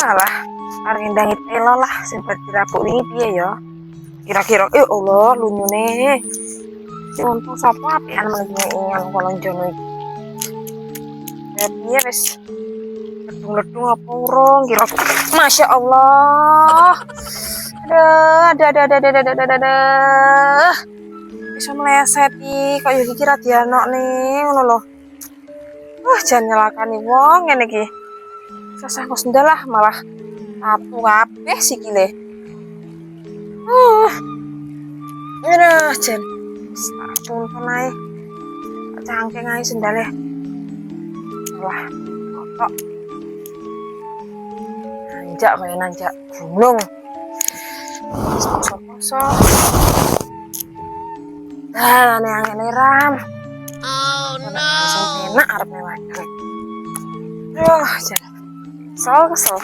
Alah, arep ngendangi telo lah sing dirapuk wingi piye ya? Kira-kira Allah lunyune. Sing untung sapa apian meneh ingan kolon jono iki. Ya piye wis ledung-ledung apa urung kira. Masya Allah. Ada. Bisa meleset iki kok yo iki ra dianokne ngono lho. Jan nyelakani wong ngene iki. Sesah kok sendalah malah apu kabeh sikile. Jan. Tuntun ae. Cangkeng ae sendale. Wah, kok nanjak kaya nanjak gunung. Poso-poso. Ane angin ram. Oh no. Enak arep nelakan. Jan. Kesel.